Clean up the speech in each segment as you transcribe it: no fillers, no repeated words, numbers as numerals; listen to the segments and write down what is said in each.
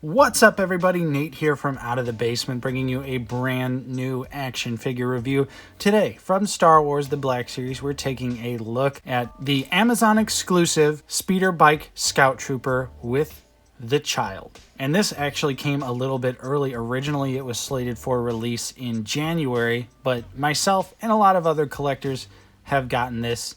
What's up, everybody? Nate here from Out of the Basement, bringing you a brand new action figure review. Today, from Star Wars The Black Series, we're taking a look at the Amazon exclusive Speeder Bike Scout Trooper with the Child. And this actually came a little bit early. Originally, it was slated for release in January, but myself and a lot of other collectors have gotten this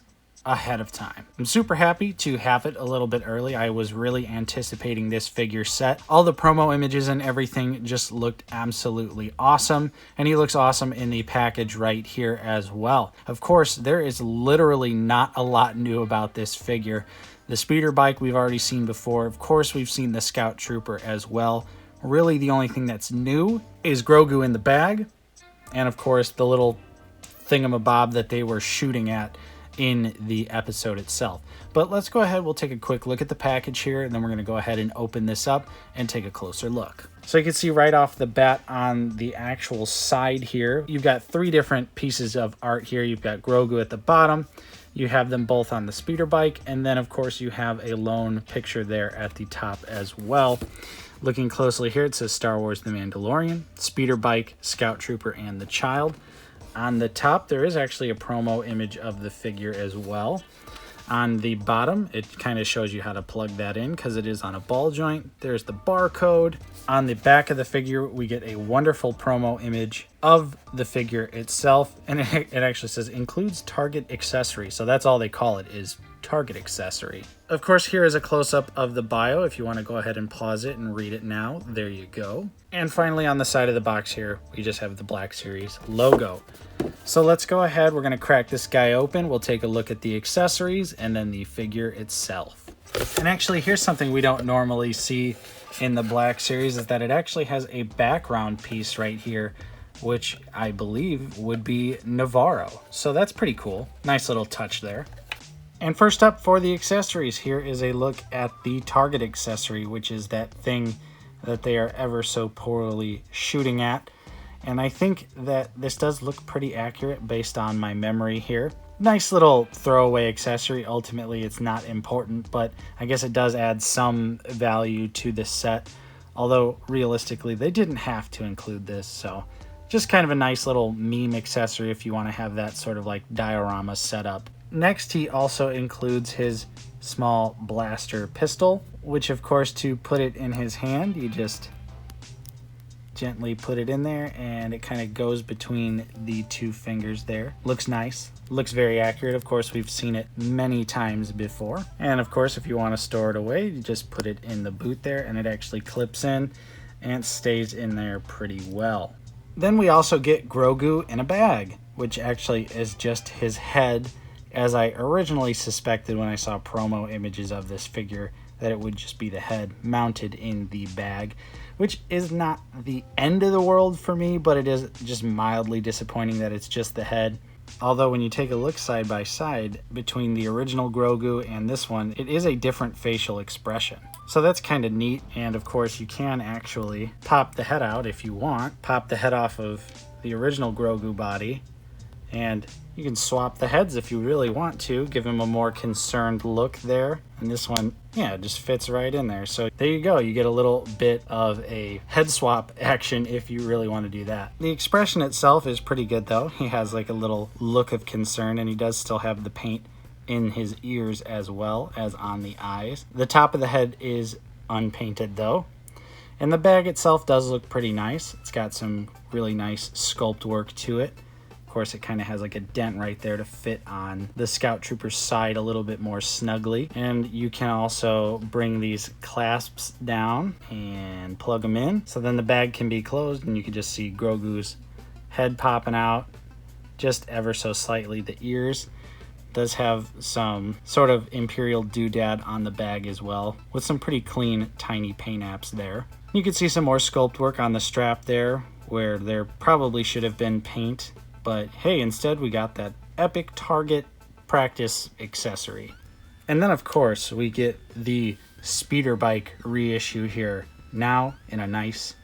ahead of time. I'm super happy to have it a little bit early. I was really anticipating this figure set. All the promo images and everything just looked absolutely awesome, and he looks awesome in the package right here as well. Of course, there is literally not a lot new about this figure. The speeder bike we've already seen before. Of course, we've seen the Scout Trooper as well. Really, the only thing that's new is Grogu in the bag, and of course, the little thingamabob that they were shooting at in the episode itself. But let's go ahead, we'll take a quick look at the package here, and then we're going to go ahead and open this up and take a closer look. So you can see right off the bat on the actual side here, you've got three different pieces of art here. You've got Grogu at the bottom, you have them both on the speeder bike, and then of course you have a lone picture there at the top as well. Looking closely here, it says Star Wars The Mandalorian, Speeder Bike, Scout Trooper, and the Child. On the top, there is actually a promo image of the figure as well. On the bottom, it kind of shows you how to plug that in because it is on a ball joint. There's the barcode. On the back of the figure, we get a wonderful promo image of the figure itself. And it actually says includes target accessory. So that's all they call it, is target accessory. Of course, here is a close-up of the bio. If you want to go ahead and pause it and read it now, there you go. And finally, on the side of the box here, we just have the Black Series logo. So let's go ahead, we're going to crack this guy open. We'll take a look at the accessories and then the figure itself. And actually, here's something we don't normally see in the Black Series, is that it actually has a background piece right here, which I believe would be Navarro. So that's pretty cool. Nice little touch there. And first up for the accessories, here is a look at the target accessory, which is that thing that they are ever so poorly shooting at. And I think that this does look pretty accurate based on my memory here. Nice little throwaway accessory. Ultimately, it's not important, but I guess it does add some value to this set. Although, realistically, they didn't have to include this, so just kind of a nice little meme accessory if you want to have that sort of like diorama setup. Next, he also includes his small blaster pistol, which of course, to put it in his hand, you just gently put it in there and it kind of goes between the two fingers there. Looks nice, looks very accurate. Of course, we've seen it many times before. And of course, if you want to store it away, you just put it in the boot there and it actually clips in and stays in there pretty well. Then we also get Grogu in a bag, which actually is just his head, as I originally suspected when I saw promo images of this figure, that it would just be the head mounted in the bag, which is not the end of the world for me, but it is just mildly disappointing that it's just the head. Although when you take a look side by side between the original Grogu and this one, it is a different facial expression. So that's kind of neat. And of course, you can actually pop the head out if you want. Pop the head off of the original Grogu body, and you can swap the heads if you really want to, give him a more concerned look there. And this one, yeah, it just fits right in there. So there you go. You get a little bit of a head swap action if you really want to do that. The expression itself is pretty good though. He has like a little look of concern, and he does still have the paint in his ears as well as on the eyes. The top of the head is unpainted though. And the bag itself does look pretty nice. It's got some really nice sculpt work to it. Of course, it kind of has like a dent right there to fit on the Scout Trooper's side a little bit more snugly. And you can also bring these clasps down and plug them in. So then the bag can be closed and you can just see Grogu's head popping out just ever so slightly. The ears does have some sort of Imperial doodad on the bag as well, with some pretty clean tiny paint apps there. You can see some more sculpt work on the strap there, where there probably should have been paint. But hey, instead we got that epic target practice accessory. And then of course we get the speeder bike reissue here, now in a nice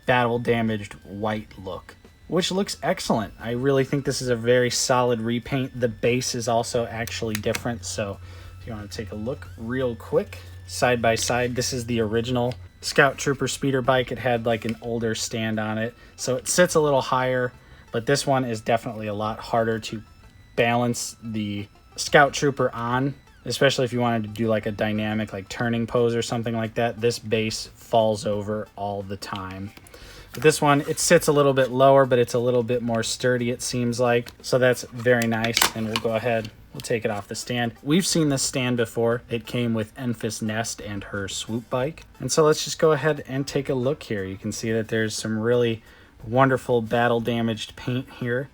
battle damaged white look, which looks excellent. I really think this is a very solid repaint. The base is also actually different, so if you want to take a look real quick, side by side. This is the original Scout Trooper speeder bike. It had like an older stand on it, so it sits a little higher, but this one is definitely a lot harder to balance the Scout Trooper on, especially if you wanted to do like a dynamic like turning pose or something like that. This base falls over all the time. But this one, it sits a little bit lower, but it's a little bit more sturdy, it seems like. So that's very nice, and we'll go ahead, we'll take it off the stand. We've seen this stand before. It came with Enfys Nest and her swoop bike. And so let's just go ahead and take a look here. You can see that there's some really wonderful battle damaged paint here.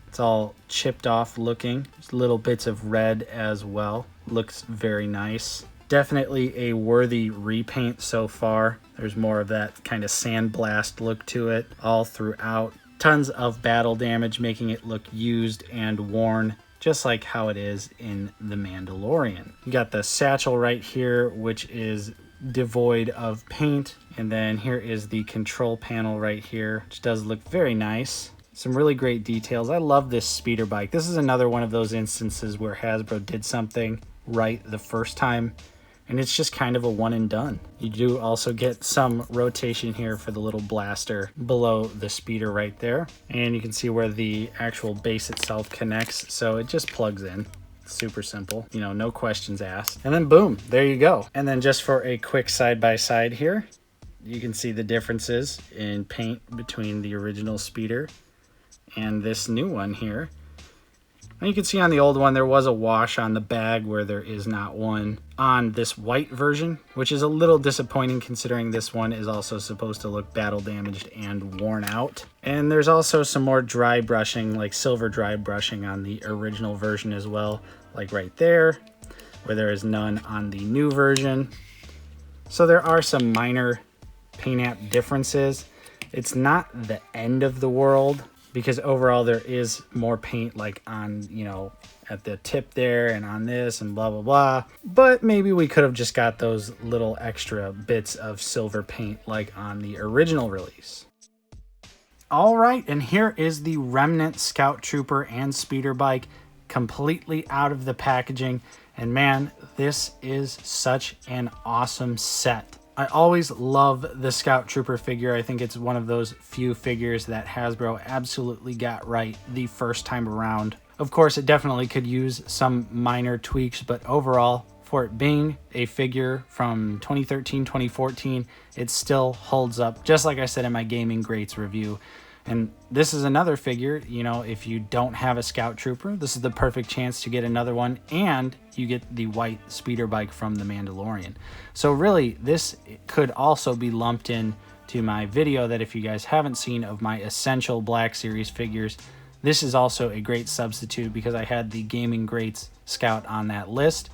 It's all chipped off looking. There's little bits of red as well. Looks very nice. Definitely a worthy repaint so far. There's more of that kind of sandblast look to it all throughout. Tons of battle damage, making it look used and worn, just like how it is in The Mandalorian. You got the satchel right here, which is devoid of paint. And then here is the control panel right here, which does look very nice. Some really great details. I love this speeder bike. This is another one of those instances where Hasbro did something right the first time, and it's just kind of a one and done. You do also get some rotation here for the little blaster below the speeder right there. And you can see where the actual base itself connects. So it just plugs in. Super simple, you know, no questions asked. And then boom, there you go. And then just for a quick side by side here, you can see the differences in paint between the original speeder and this new one here. And you can see on the old one, there was a wash on the bag where there is not one on this white version, which is a little disappointing considering this one is also supposed to look battle damaged and worn out. And there's also some more dry brushing, like silver dry brushing on the original version as well, like right there, where there is none on the new version. So there are some minor paint app differences. It's not the end of the world, because overall there is more paint like on, you know, at the tip there and on this and blah, blah, blah. But maybe we could have just got those little extra bits of silver paint like on the original release. All right, and here is the Remnant Scout Trooper and Speeder Bike completely out of the packaging. And man, this is such an awesome set. I always love the Scout Trooper figure. I think it's one of those few figures that Hasbro absolutely got right the first time around. Of course, it definitely could use some minor tweaks, but overall, for it being a figure from 2013, 2014, it still holds up, just like I said in my Gaming Greats review. And this is another figure, you know, if you don't have a Scout Trooper, this is the perfect chance to get another one, and you get the white speeder bike from The Mandalorian. So really, this could also be lumped in to my video that if you guys haven't seen of my Essential Black Series figures, this is also a great substitute because I had the Gaming Greats Scout on that list.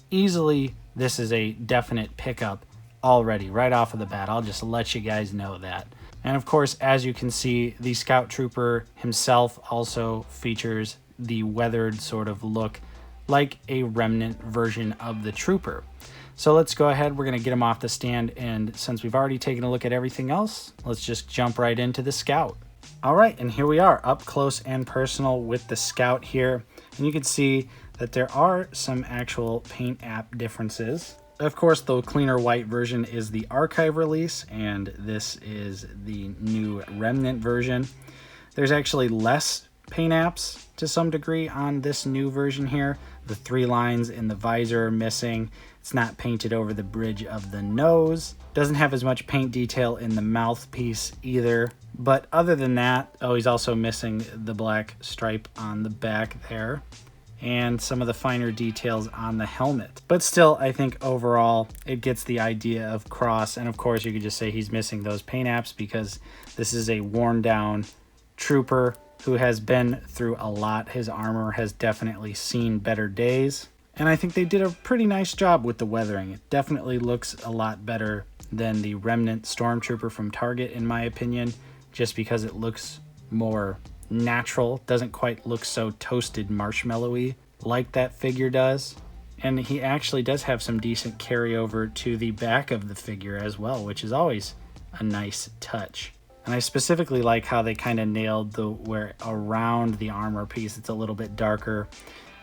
Easily, this is a definite pickup already, right off of the bat. I'll just let you guys know that. And of course, as you can see, the Scout Trooper himself also features the weathered sort of look like a remnant version of the Trooper. So let's go ahead, we're gonna get him off the stand, and since we've already taken a look at everything else, let's just jump right into the Scout. All right, and here we are, up close and personal with the Scout here. And you can see that there are some actual paint app differences. Of course, the cleaner white version is the archive release, and this is the new remnant version. There's actually less paint apps to some degree on this new version here. The 3 lines in the visor are missing. It's not painted over the bridge of the nose. Doesn't have as much paint detail in the mouthpiece either. But other than that, oh, he's also missing the black stripe on the back there, and some of the finer details on the helmet. But still, I think overall, it gets the idea of Cross. And of course, you could just say he's missing those paint apps because this is a worn down trooper who has been through a lot. His armor has definitely seen better days. And I think they did a pretty nice job with the weathering. It definitely looks a lot better than the Remnant Stormtrooper from Target, in my opinion, just because it looks more natural, doesn't quite look so toasted marshmallowy like that figure does. And he actually does have some decent carryover to the back of the figure as well, which is always a nice touch. And I specifically like how they kind of nailed the where around the armor piece it's a little bit darker,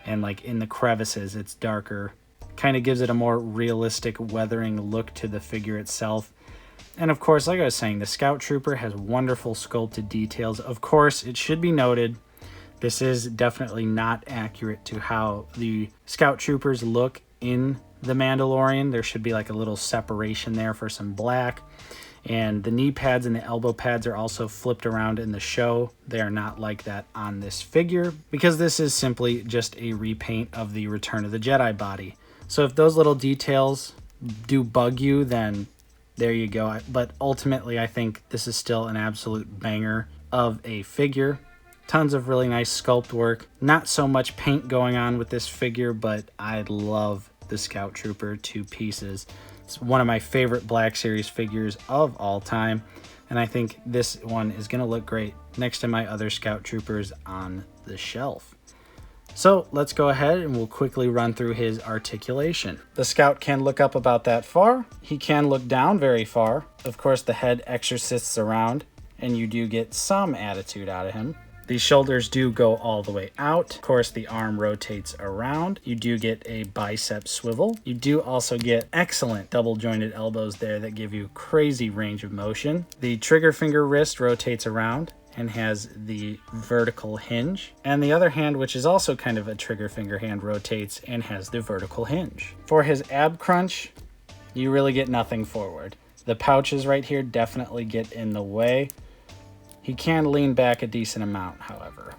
and like in the crevices it's darker, Kind of gives it a more realistic weathering look to the figure itself. And of course, like I was saying, the Scout Trooper has wonderful sculpted details. Of course, it should be noted, this is definitely not accurate to how the Scout Troopers look in The Mandalorian. There should be like a little separation there for some black. And the knee pads and the elbow pads are also flipped around in the show. They are not like that on this figure, because this is simply just a repaint of the Return of the Jedi body. So if those little details do bug you, then there you go. But ultimately, I think this is still an absolute banger of a figure. Tons of really nice sculpt work. Not so much paint going on with this figure, but I love the Scout Trooper to pieces. It's one of my favorite Black Series figures of all time, and I think this one is going to look great next to my other Scout Troopers on the shelf. So let's go ahead and we'll quickly run through his articulation. The Scout can look up about that far. He can look down very far. Of course, the head exorcists around, and you do get some attitude out of him. The shoulders do go all the way out. Of course, the arm rotates around. You do get a bicep swivel. You do also get excellent double jointed elbows there that give you crazy range of motion. The trigger finger wrist rotates around and has the vertical hinge. And the other hand, which is also kind of a trigger finger hand, rotates and has the vertical hinge. For his ab crunch, you really get nothing forward. The pouches right here definitely get in the way. He can lean back a decent amount, however.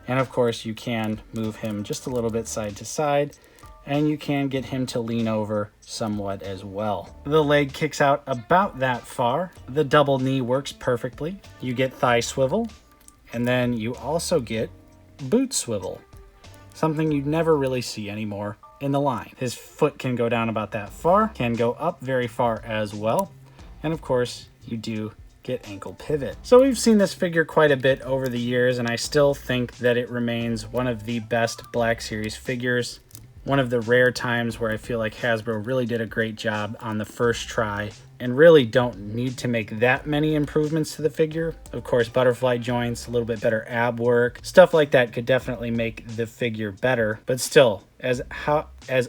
And of course, you can move him just a little bit side to side, and you can get him to lean over somewhat as well. The leg kicks out about that far. The double knee works perfectly. You get thigh swivel, and then you also get boot swivel, something you'd never really see anymore in the line. His foot can go down about that far, can go up very far as well, and of course, you do get ankle pivot. So we've seen this figure quite a bit over the years, and I still think that it remains one of the best Black Series figures. One of the rare times where I feel like Hasbro really did a great job on the first try and really don't need to make that many improvements to the figure. Of course, butterfly joints, a little bit better ab work, stuff like that could definitely make the figure better. But still, as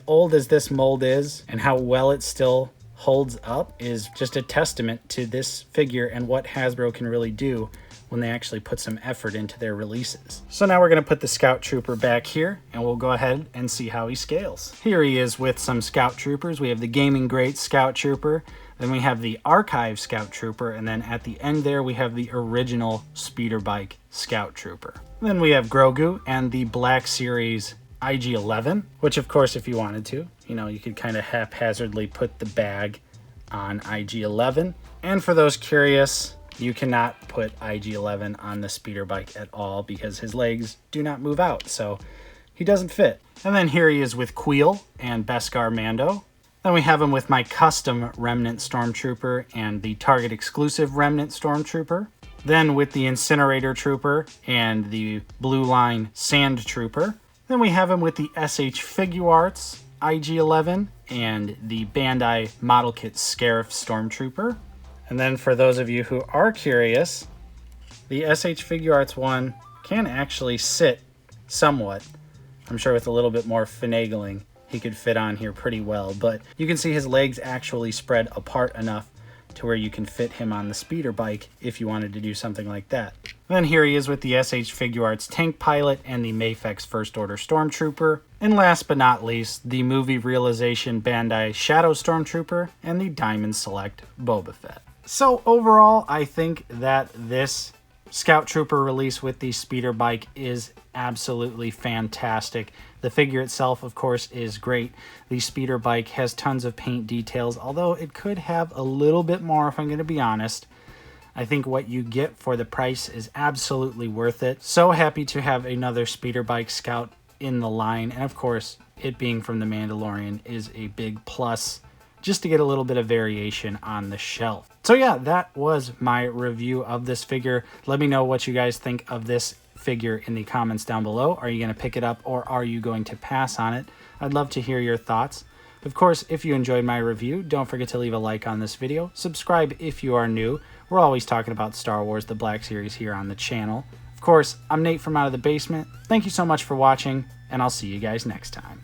old as this mold is and how well it still holds up is just a testament to this figure and what Hasbro can really do when they actually put some effort into their releases. So now we're going to put the Scout Trooper back here, and we'll go ahead and see how he scales. Here he is with some Scout Troopers. We have the Gaming Great Scout Trooper, then we have the Archive Scout Trooper, and then at the end there we have the original Speeder Bike Scout Trooper. Then we have Grogu and the Black Series IG-11, which of course if you wanted to, you could kind of haphazardly put the bag on IG-11. And for those curious, you cannot put IG-11 on the speeder bike at all because his legs do not move out, so he doesn't fit. And then here he is with Queel and Beskar Mando. Then we have him with my custom Remnant Stormtrooper and the Target exclusive Remnant Stormtrooper. Then with the Incinerator Trooper and the Blue Line Sand Trooper. Then we have him with the SH Figuarts IG-11 and the Bandai Model Kit Scarif Stormtrooper. And then for those of you who are curious, the SH Figuarts one can actually sit somewhat. I'm sure with a little bit more finagling, he could fit on here pretty well, but you can see his legs actually spread apart enough to where you can fit him on the speeder bike if you wanted to do something like that. Then here he is with the SH Figuarts Tank Pilot and the Mafex First Order Stormtrooper. And last but not least, the Movie Realization Bandai Shadow Stormtrooper and the Diamond Select Boba Fett. So overall, I think that this Scout Trooper release with the speeder bike is absolutely fantastic. The figure itself, of course, is great. The speeder bike has tons of paint details, although it could have a little bit more if I'm going to be honest. I think what you get for the price is absolutely worth it. So happy to have another speeder bike Scout in the line, and of course, it being from The Mandalorian is a big plus just to get a little bit of variation on the shelf. So yeah, that was my review of this figure. Let me know what you guys think of this figure in the comments down below. Are you going to pick it up or are you going to pass on it? I'd love to hear your thoughts. Of course, if you enjoyed my review, don't forget to leave a like on this video. Subscribe if you are new. We're always talking about Star Wars, the Black Series here on the channel. Of course, I'm Nate from Out of the Basement. Thank you so much for watching, and I'll see you guys next time.